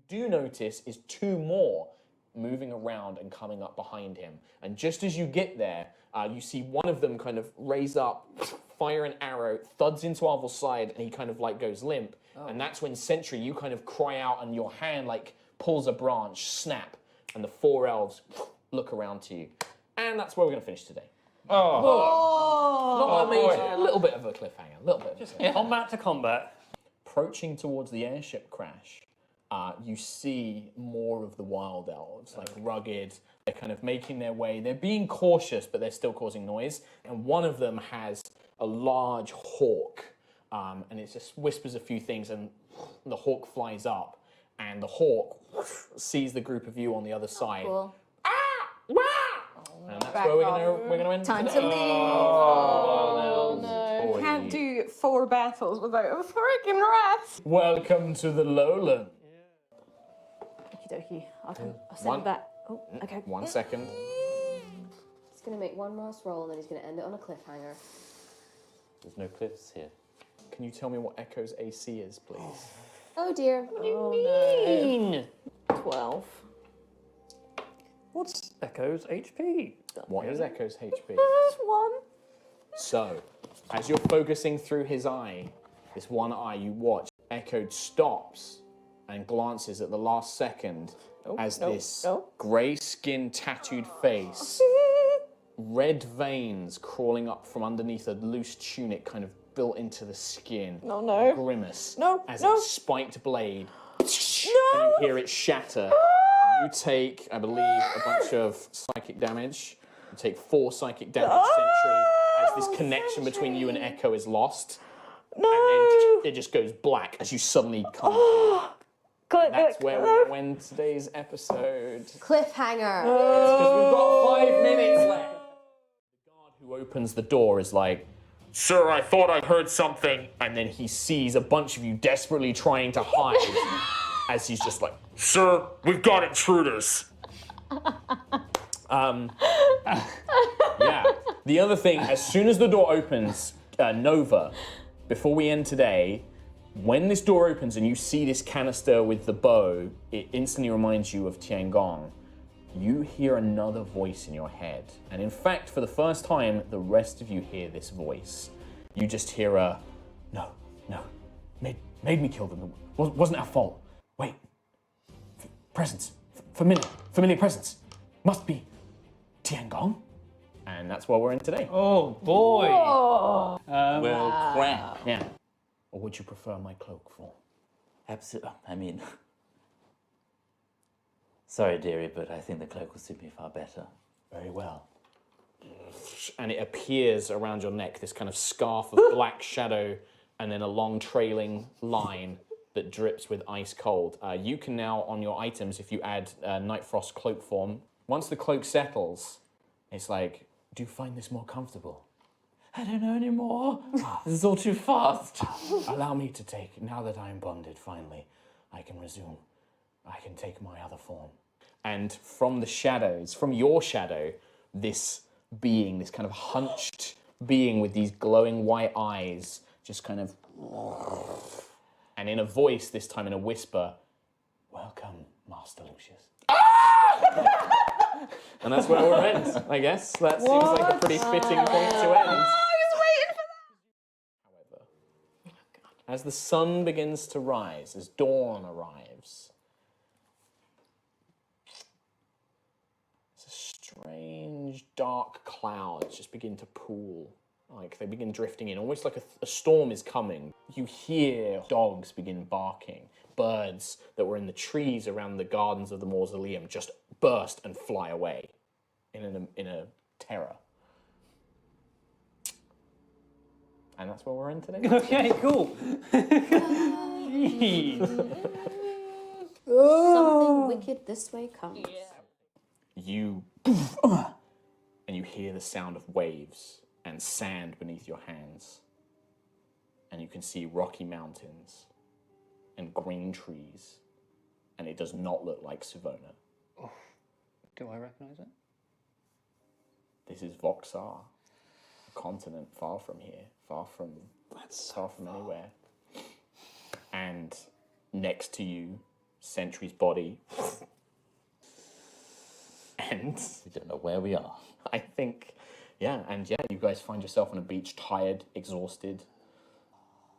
do notice is 2 more moving around and coming up behind him. And just as you get there, you see one of them kind of raise up, fire an arrow, thuds into Arvel's side, and he kind of like goes limp. Oh. And that's when Sentry, you kind of cry out and your hand like pulls a branch, snap, and the 4 elves look around to you. And that's where we're going to finish today. Oh. Not amazing. A little bit of a cliffhanger. A little bit of a cliffhanger. Combat to combat. Approaching towards the airship crash, you see more of the wild elves, like rugged. They're kind of making their way. They're being cautious, but they're still causing noise. And one of them has a large hawk, and it just whispers a few things, and the hawk flies up, and the hawk sees the group of you on the other side. Cool. And that's where we're gonna end. Time today. to leave. Oh, no. Can't do 4 battles without a freaking rest. Welcome to the lowland. Okie dokie. I'll send it back. Oh, okay. 1 second. He's going to make one last roll and then he's going to end it on a cliffhanger. There's no cliffs here. Can you tell me what Echo's AC is, please? Oh dear. What do you mean? 12. What's Echo's HP? What is Echo's HP? There's 1. So, as you're focusing through his eye, this one eye you watch, Echo stops and glances at the last second as this grey-skinned, tattooed face, red veins crawling up from underneath a loose tunic kind of built into the skin. Grimace. As a spiked blade. And you hear it shatter. You take, I believe, a bunch of psychic damage. You take 4 psychic damage, Sentry, as this connection between you and Echo is lost. And then it just goes black as you suddenly come. That's where we're going to end today's episode. Cliffhanger. Because we've got 5 minutes left. The guard who opens the door is like, "Sir, I thought I heard something." And then he sees a bunch of you desperately trying to hide as he's just like, "Sir, we've got intruders." Yeah. The other thing, as soon as the door opens, Nova, before we end today, when this door opens and you see this canister with the bow, it instantly reminds you of Tiangong. You hear another voice in your head. And in fact, for the first time, the rest of you hear this voice. You just hear a, no, made me kill them. Wasn't our fault. Wait, presence, familiar presence. Must be Tiangong. And that's what we're in today. Oh boy. Well, crap. Yeah. Or would you prefer my cloak for? Absolutely. I mean, sorry, dearie, but I think the cloak will suit me far better. Very well. And it appears around your neck, this kind of scarf of black shadow, and then a long trailing line that drips with ice cold. You can now, on your items, if you add Night Frost cloak form, once the cloak settles, it's like, do you find this more comfortable? I don't know anymore. This is all too fast. Allow me to take, now that I am bonded, finally, I can resume. I can take my other form. And from the shadows, from your shadow, this being, this kind of hunched being with these glowing white eyes, just kind of, and in a voice, this time in a whisper, "Welcome, Master Lucius." And that's where we'll end, I guess. That seems like a pretty fitting point to end. However, as the sun begins to rise, as dawn arrives, strange dark clouds just begin to pool, like they begin drifting in, almost like a storm is coming. You hear dogs begin barking. Birds that were in the trees around the gardens of the mausoleum just burst and fly away in a terror. And that's where we're in today. Okay, cool. Something wicked this way comes. You and you hear the sound of waves and sand beneath your hands. And you can see rocky mountains and green trees. And it does not look like Savona. Do I recognize it? This is Voxar, a continent far from here, far from anywhere. And next to you, Sentry's body. And We don't know where we are. I think, you guys find yourself on a beach, tired, exhausted.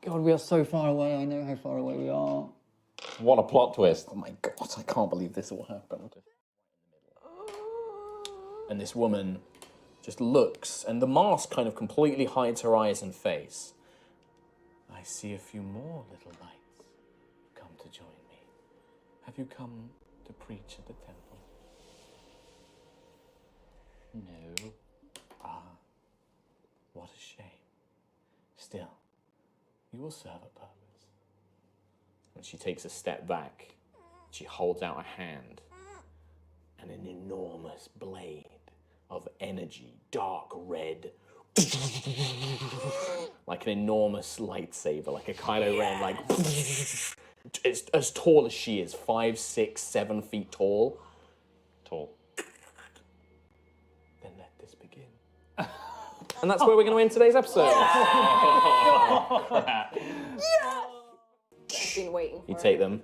God, we are so far away. I know how far away we are. What a plot twist. Oh my god, I can't believe this all happened. And this woman just looks, and the mask kind of completely hides her eyes and face. I see a few more little lights come to join me. Have you come to preach at the temple? No. What a shame. Still, you will serve a purpose. And she takes a step back. She holds out a hand, and an enormous blade of energy, dark red, like an enormous lightsaber, like a Kylo Ren, like it's as tall as she is, 5, 6, 7 feet tall. Tall. Then let this begin. And that's where we're going to end today's episode. I've been waiting for You it. take them,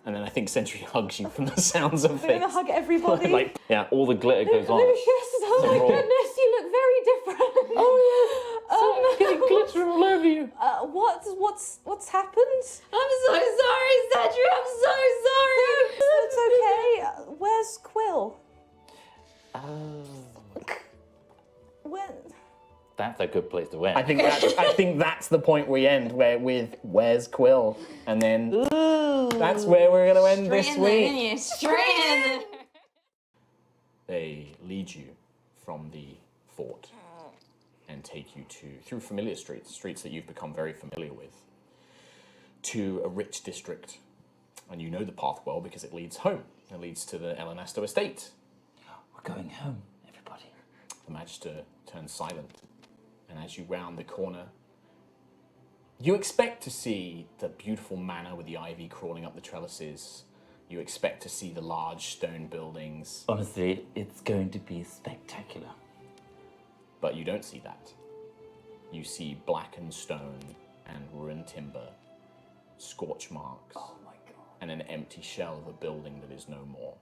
and then I think Sentry hugs you from the sounds of We're things. gonna hug everybody. Like, Yeah, all the glitter goes on. Lucius, oh my goodness, you look very different. Oh Getting glitter all over you. What's happened? I'm so sorry, Cedric. I'm so sorry. It's okay. Where's Quill? When? That's a good place to end. I think that's the point we end with where's Quill, and then that's where we're going to end this week. Straight in there. They lead you from the fort and take you through familiar streets that you've become very familiar with, to a rich district. And you know the path well because it leads home. It leads to the Elenasto estate. We're going home, everybody. The Magister turns silent, and as you round the corner, you expect to see the beautiful manor with the ivy crawling up the trellises. You expect to see the large stone buildings, Honestly, it's going to be spectacular. but you don't see that. You see blackened stone and ruined timber, scorch marks, and an empty shell of a building that is no more.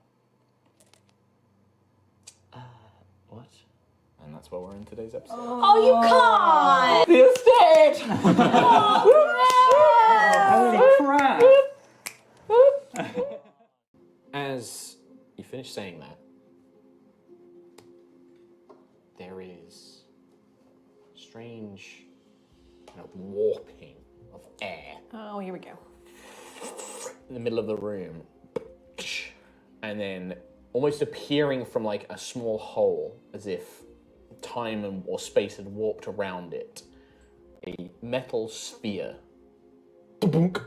What? And that's where we're in today's episode. Oh, you can't. The estate! Holy crap! As you finish saying that, there is strange kind of warping of air Oh, here we go. in the middle of the room, and then almost appearing from like a small hole, as if time or space had warped around it, a metal sphere. Nope.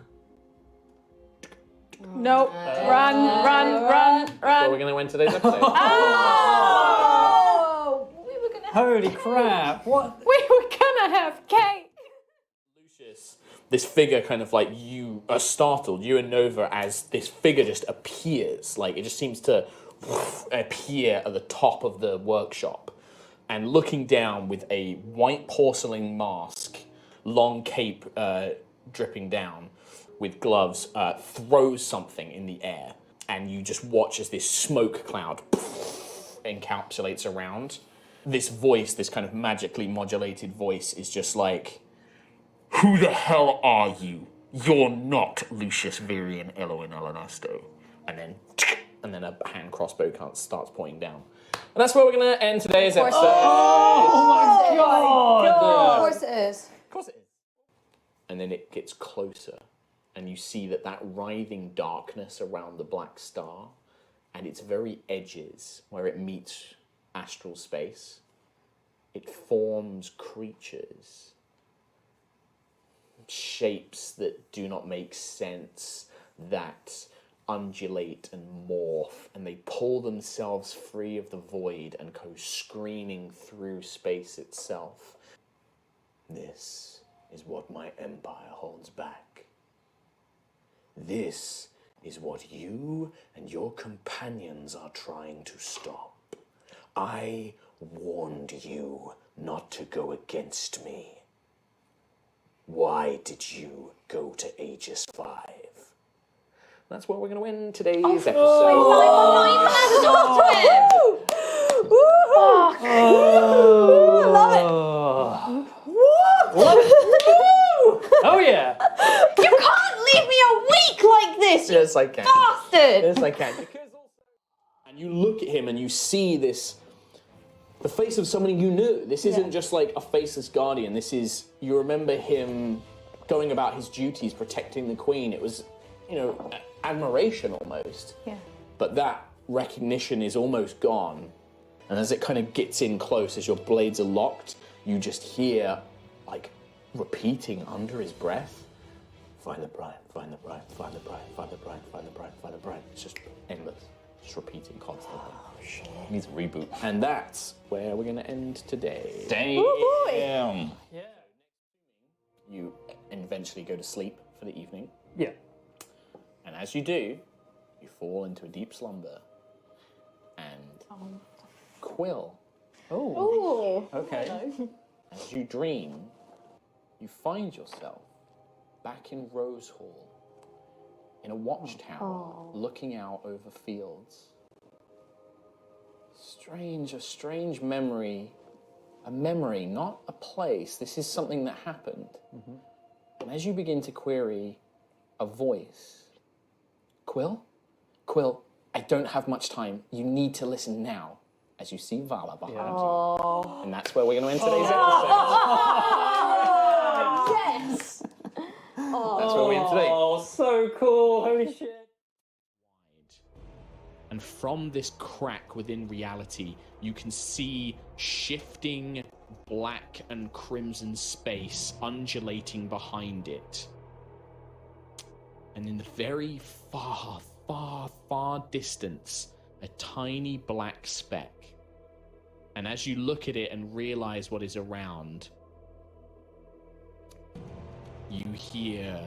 Run. So we're going to end today's episode. Oh, we were gonna. Holy crap! What? We were gonna have cake. Lucius, this figure kind of like, you are startled, you and Nova, as this figure just appears. Like, it just seems to appear at the top of the workshop. And looking down with a white porcelain mask, long cape dripping down, with gloves, throws something in the air. And you just watch as this smoke cloud encapsulates around. This voice, this kind of magically modulated voice, is just like, "Who the hell are you? You're not Lucius Virian Eloin Elenasto." And then a hand crossbow starts pointing down. And that's where we're going to end today's episode. Oh my god! Of course it is. Of course it is. And then it gets closer, and you see that writhing darkness around the black star, and its very edges, where it meets astral space, it forms creatures, shapes that do not make sense, that undulate and morph, and they pull themselves free of the void and go screaming through space itself. This is what my empire holds back. This is what you and your companions are trying to stop. I warned you not to go against me. Why did you go to Aegis 5? That's where we're going to end today's Oh, episode. I love it. Oh yeah. You can't leave me a week like this, you Yes, I can. bastard! Yes, I can. And you look at him and you see this, the face of somebody you knew. This isn't just like a faceless guardian. This is, you remember him going about his duties, protecting the queen. It was, you know, admiration almost. Yeah. But that recognition is almost gone. And as it kind of gets in close, as your blades are locked, you just hear, like, repeating under his breath, find the bride, find the bride, find the bride, find the bride, find the bride, find the bride. It's just endless. Just repeating constantly. Oh, shit. It needs a reboot. And that's where we're going to end today. Damn. Yeah. You eventually go to sleep for the evening. Yeah. And as you do, you fall into a deep slumber. And Quill, Oh. Okay. as you dream, you find yourself back in Rose Hall, in a watchtower, looking out over fields. A strange memory. A memory, not a place. This is something that happened. Mm-hmm. And as you begin to query, a voice. Quill? Quill, I don't have much time. You need to listen now. As you see Vala behind you. And that's where we're going to end today's episode. Yes! That's where we end today. Oh, so cool. Holy shit. And from this crack within reality, you can see shifting black and crimson space undulating behind it. And in the very far distance, a tiny black speck. And as you look at it and realize what is around, you hear,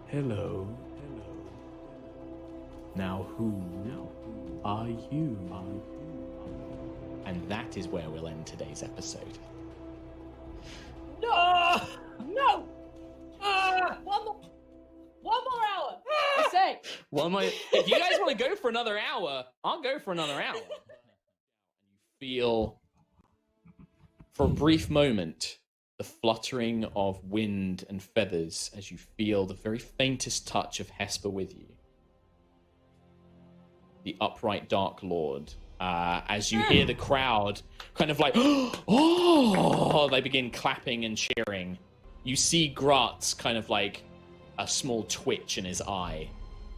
hello. Now who are you? And that is where we'll end today's episode. No! No! One more hour! I say! If you guys want to go for another hour, I'll go for another hour. You feel, for a brief moment, the fluttering of wind and feathers as you feel the very faintest touch of Hesper with you. The upright Dark Lord. As you hear the crowd kind of like, oh, they begin clapping and cheering. You see Gratz kind of like a small twitch in his eye,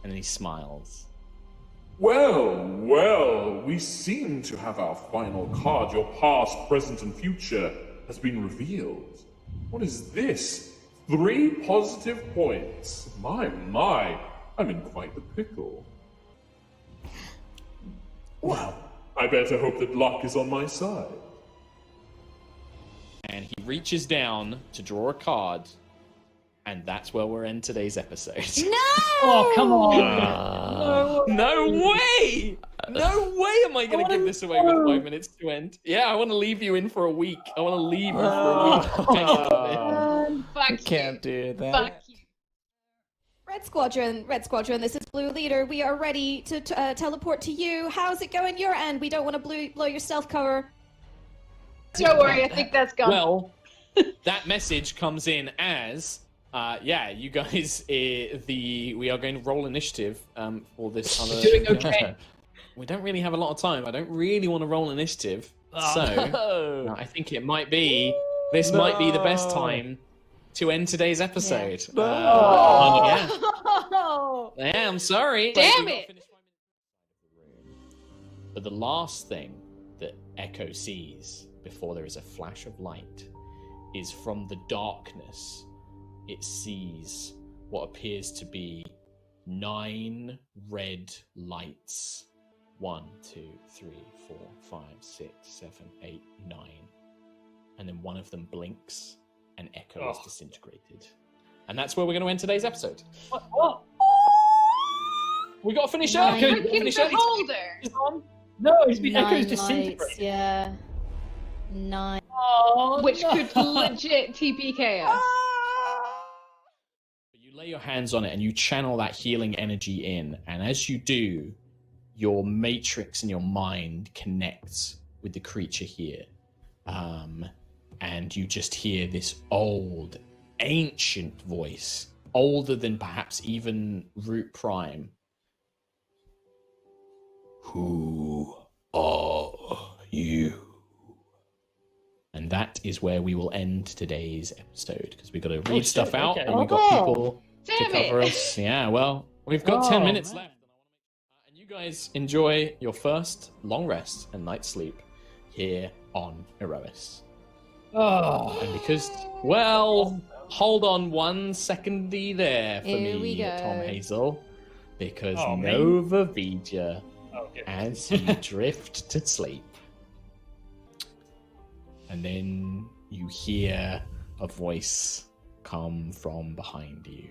and then he smiles. Well, we seem to have our final card. Your past, present, and future has been revealed. What is this? 3 positive points. My, I'm in quite the pickle. Well, I better hope that luck is on my side. And he reaches down to draw a card, and that's where we'll end today's episode. No! Oh, come on. No way! No way am I going to give this away with 5 minutes to end. Yeah, I want to leave you in for a week. I want to leave you for a week. Fuck you. Can't do that. Fuck you. Red Squadron, this is Blue Leader. We are ready to teleport to you. How's it going your end? We don't want to blow your stealth cover. Don't worry, I think that's gone. Well, that message comes in as, you guys, we are going to roll initiative for this other... Doing okay. We don't really have a lot of time. I don't really want to roll initiative. So, I think it might be, this might be the best time to end today's episode. Yeah, I'm sorry. Damn it! But the last thing that Echo sees before there is a flash of light is from the darkness. It sees what appears to be 9 red lights. 1, 2, 3, 4, 5, 6, 7, 8, 9. And then one of them blinks and Echo is disintegrated. And that's where we're going to end today's episode. What? We got to finish early. Freaking beholder! No, it's been Echo's Lights, disintegrated. yeah. 9. Oh, Which no. could legit TP chaos. You lay lay your hands on it and you channel that healing energy in. And as you do, your matrix in your mind connects with the creature here. And you just hear this old, ancient voice, older than perhaps even Root Prime. Who are you? And that is where we will end today's episode, because we've got to read stuff out, and we've got people to cover us. Yeah, well, we've got 10 minutes left. And you guys enjoy your first long rest and night's sleep here on Aerois. And because, well, hold on 1 second there for Here me, we go. Tom Hazel, because Nova Vidya, as you drift to sleep, and then you hear a voice come from behind you.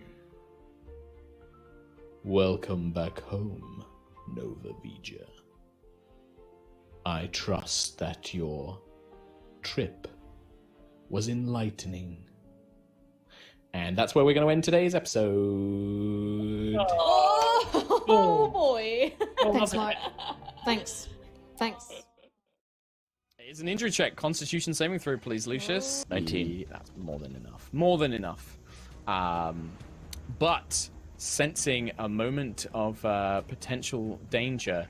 Welcome back home, Nova Vidya. I trust that your trip was enlightening. And that's where we're going to end today's episode. Oh boy. Thanks, Mark. Thanks. It's an injury check. Constitution saving throw, please, Lucius. 19. That's more than enough. More than enough. But sensing a moment of potential danger,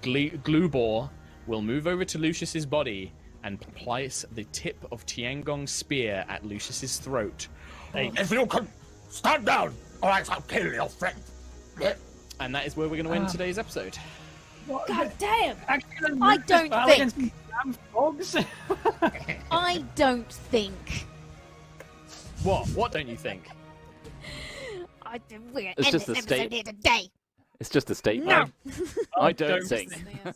Glubor will move over to Lucius's body and place the tip of Tiangong's spear at Lucius's throat. If you can stand down, or else I'll kill your friend. And that is where we're going to end today's episode. God damn! I don't think. I don't think. What don't you think? We're It's just this a episode state- here today. It's just a statement. I don't think. I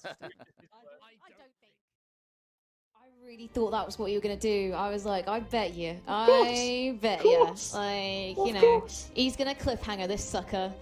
really thought that was what you were gonna do. I was like, I bet you. I bet you. Like, you know, he's gonna cliffhanger this sucker.